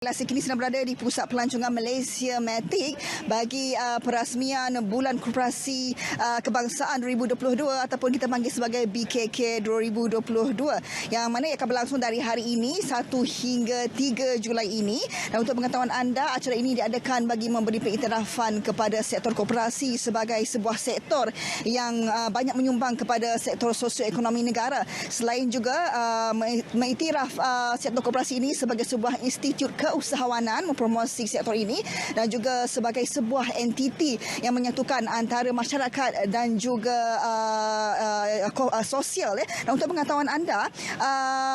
Kelas kini sedang berada di Pusat Pelancongan Malaysia MATIC bagi perasmian Bulan Koperasi Kebangsaan 2022 ataupun kita panggil sebagai BKK 2022 yang mana akan berlangsung dari hari ini 1 hingga 3 Julai ini. Dan untuk pengetahuan anda, acara ini diadakan bagi memberi pengiktirafan kepada sektor koperasi sebagai sebuah sektor yang banyak menyumbang kepada sektor sosioekonomi negara. Selain juga mengiktiraf sektor koperasi ini sebagai sebuah institut keusahawanan mempromosi sektor ini dan juga sebagai sebuah entiti yang menyatukan antara masyarakat dan juga sosial. Dan untuk pengetahuan anda,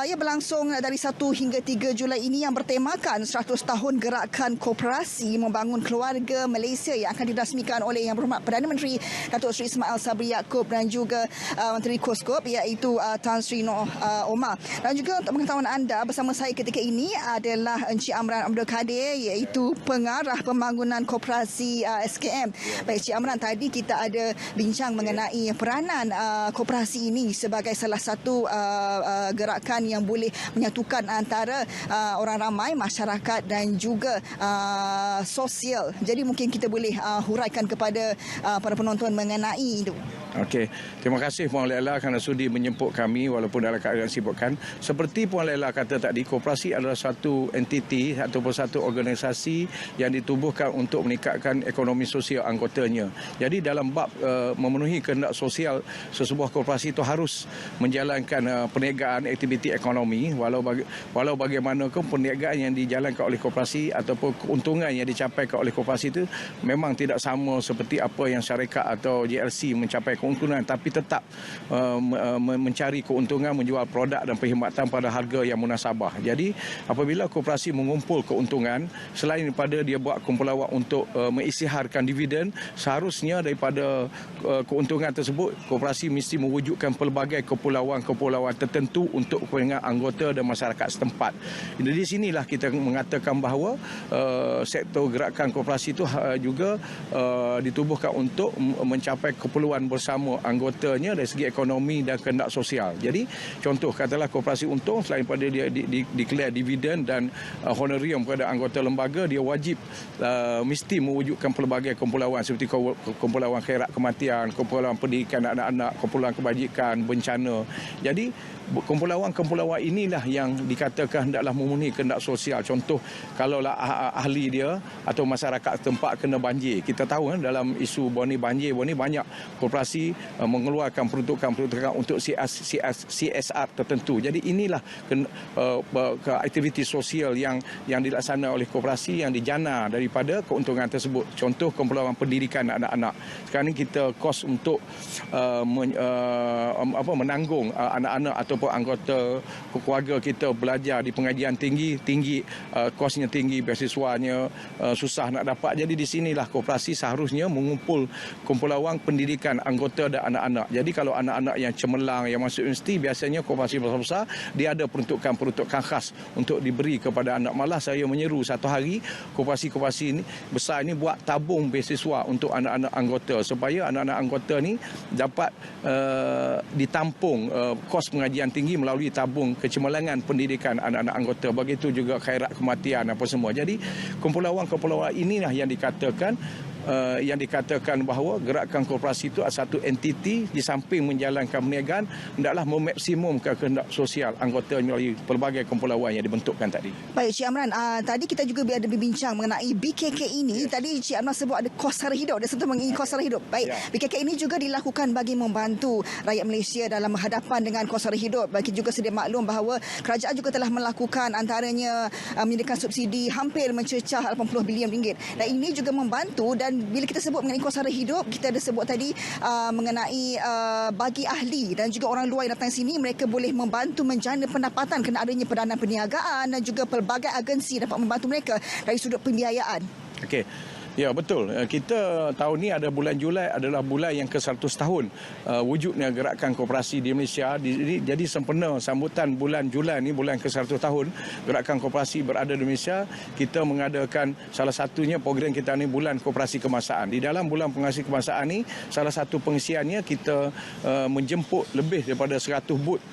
ia berlangsung dari 1 hingga 3 Julai ini yang bertemakan 100 tahun gerakan koperasi membangun keluarga Malaysia yang akan dirasmikan oleh Yang Berhormat Perdana Menteri Datuk Seri Ismail Sabri Yaakob dan juga Menteri Koskop iaitu Tan Sri Noh Omar. Dan juga untuk pengetahuan anda, bersama saya ketika ini adalah Encik Amran Abdul Kadir iaitu pengarah pembangunan koperasi SKM. Baik Cik Amran, tadi kita ada bincang mengenai peranan koperasi ini sebagai salah satu gerakan yang boleh menyatukan antara orang ramai, masyarakat dan juga sosial. Jadi mungkin kita boleh huraikan kepada para penonton mengenai itu. Okey, terima kasih Puan Laila kerana sudi menjemput kami walaupun dalam keadaan sibukkan. Seperti Puan Laila kata tadi, koperasi adalah satu entiti ataupun satu organisasi yang ditubuhkan untuk meningkatkan ekonomi sosial anggotanya. Jadi dalam bab memenuhi kehendak sosial, sesebuah koperasi itu harus menjalankan perniagaan aktiviti ekonomi walau bagaimanapun perniagaan yang dijalankan oleh koperasi ataupun keuntungan yang dicapai oleh koperasi itu memang tidak sama seperti apa yang syarikat atau JLC mencapai keuntungan, tapi tetap mencari keuntungan, menjual produk dan perkhidmatan pada harga yang munasabah. Jadi apabila koperasi mengumpul keuntungan, selain daripada dia buat kumpulan untuk mengisytiharkan dividen, seharusnya daripada keuntungan tersebut koperasi mesti mewujudkan pelbagai kepulauan tertentu untuk kepentingan anggota dan masyarakat setempat. Di sinilah kita mengatakan bahawa sektor gerakan koperasi itu juga ditubuhkan untuk mencapai keperluan bersama anggotanya dari segi ekonomi dan kehendak sosial. Jadi contoh katalah koperasi untung, selain daripada dia declare dividen dan honorium kepada anggota lembaga, dia wajib mesti mewujudkan pelbagai kumpulan seperti kumpulan khairat kematian, kumpulan pendidikan anak-anak, kumpulan kebajikan, bencana. Jadi kumpulan inilah yang dikatakan hendaklah memenuhi kehendak sosial. Contoh, kalaulah ahli dia atau masyarakat tempat kena banjir. Kita tahu dalam isu banjir banyak koperasi mengeluarkan peruntukan untuk CSR tertentu. Jadi inilah aktiviti sosial yang dilaksanakan oleh koperasi yang dijana daripada keuntungan tersebut. Contoh, kumpulan pendidikan anak-anak. Sekarang ini kita kos untuk menanggung anak-anak ataupun anggota keluarga kita belajar di pengajian tinggi, kosnya tinggi, beasiswanya susah nak dapat. Jadi di sinilah koperasi seharusnya mengumpul kumpulan wang pendidikan anggota dan anak-anak. Jadi kalau anak-anak yang cemerlang, yang masuk universiti, biasanya koperasi besar-besar dia ada peruntukan khas untuk diberi kepada anak. Malah saya menyeru satu hari koperasi-koperasi ini besar ini buat tabung beasiswa untuk anak-anak anggota supaya anak-anak anggota ni dapat ditampung kos pengajian tinggi melalui tabung kecemerlangan pendidikan anak-anak anggota. Begitu juga khairat kematian apa semua. Jadi kumpulan inilah yang dikatakan bahawa gerakan koperasi itu adalah satu entiti di samping menjalankan perniagaan hendaklah memaksimumkan kehendak sosial anggota melalui pelbagai kumpulan yang dibentukkan tadi. Baik Cik Amran, tadi kita juga ada berbincang mengenai BKK ini. Tadi Cik Amran sebut ada kos sara hidup, dia sentuh mengenai kos sara hidup. Baik, BKK ini juga dilakukan bagi membantu rakyat Malaysia dalam berhadapan dengan kos sara hidup. Bagi juga sedia maklum bahawa kerajaan juga telah melakukan antaranya menyediakan subsidi hampir mencecah 80 bilion ringgit. Dan ini juga membantu. Dan bila kita sebut mengenai kos sara hidup, kita ada sebut tadi mengenai bagi ahli dan juga orang luar yang datang sini, mereka boleh membantu menjana pendapatan kerana adanya peranan perniagaan dan juga pelbagai agensi dapat membantu mereka dari sudut pembiayaan. Okey. Ya, betul. Kita tahun ni ada bulan Julai adalah bulan yang ke-100 tahun wujudnya gerakan koperasi di Malaysia. Jadi sempena sambutan bulan Julai ni, bulan ke-100 tahun gerakan koperasi berada di Malaysia, kita mengadakan salah satunya program kita ni bulan koperasi kebangsaan. Di dalam bulan koperasi kebangsaan ni, salah satu pengisiannya kita menjemput lebih daripada 100 booth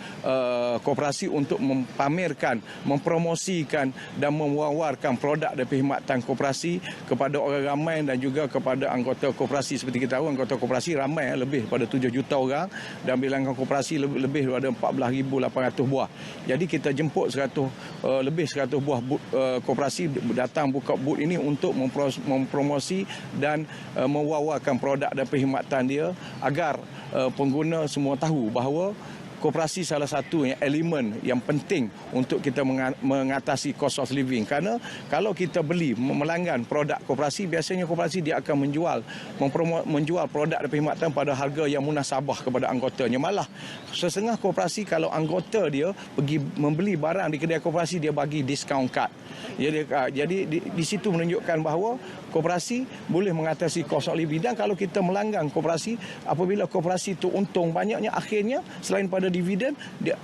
koperasi untuk mempamerkan, mempromosikan dan mewawarkan produk dan perkhidmatan koperasi kepada orang ramai dan juga kepada anggota koperasi. Seperti kita tahu, anggota koperasi ramai, lebih daripada 7 juta orang, dan bilangan koperasi lebih daripada 14,800 buah. Jadi kita jemput lebih 100 buah koperasi datang buka booth ini untuk mempromosi dan mewawarkan produk dan perkhidmatan dia agar pengguna semua tahu bahawa koperasi salah satu elemen yang penting untuk kita mengatasi cost of living. Kerana kalau kita beli melanggan produk koperasi, biasanya koperasi dia akan menjual produk dan perkhidmatan pada harga yang munasabah kepada anggotanya. Malah setengah koperasi kalau anggota dia pergi membeli barang di kedai koperasi, dia bagi discount card. Jadi di situ menunjukkan bahawa koperasi boleh mengatasi cost of living. Dan kalau kita melanggan koperasi, apabila koperasi itu untung banyaknya, akhirnya selain pada dividen,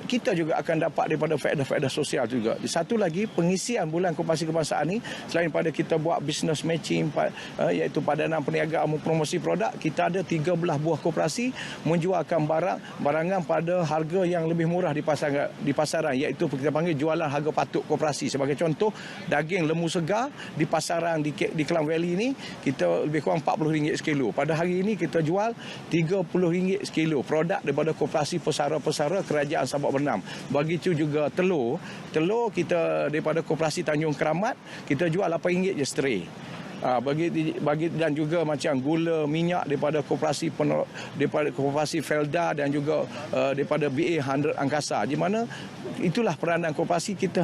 kita juga akan dapat daripada faedah-faedah sosial juga. Satu lagi, pengisian bulan koperasi kebangsaan ni, selain pada kita buat business matching, iaitu padanan perniagaan mempromosi produk, kita ada 13 buah koperasi menjualkan barangan pada harga yang lebih murah di pasaran, iaitu kita panggil jualan harga patut koperasi. Sebagai contoh, daging lembu segar di pasaran di Klang Valley ni kita lebih kurang RM40 sekilo. Pada hari ini kita jual RM30 sekilo produk daripada koperasi pesara-pesara Kerajaan Sabak Bernam. Begitu juga telur kita daripada koperasi Tanjung Keramat kita jual RM8 je stray. Bagi dan juga macam gula minyak daripada koperasi Felda dan juga daripada BA 100 Angkasa. Di mana itulah peranan koperasi, kita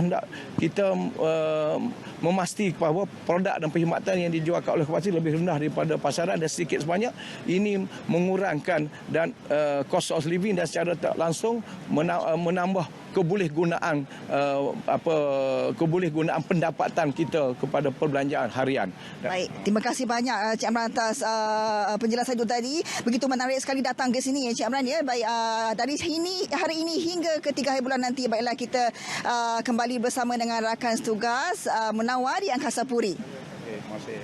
memastikan bahawa produk dan perkhidmatan yang dijualkan oleh koperasi lebih rendah daripada pasaran, dan sedikit sebanyak ini mengurangkan dan cost of living dan secara tak langsung menambah kebolehgunaan pendapatan kita kepada perbelanjaan harian. Baik, terima kasih banyak Cik Amran atas penjelasan itu tadi. Begitu menarik sekali datang ke sini Cik Amran ya. Baik, dari hari ini hingga ke 3 hari bulan nanti, baiklah kita kembali bersama dengan rakan setugas menawar di Angkasa Puri. Terima kasih.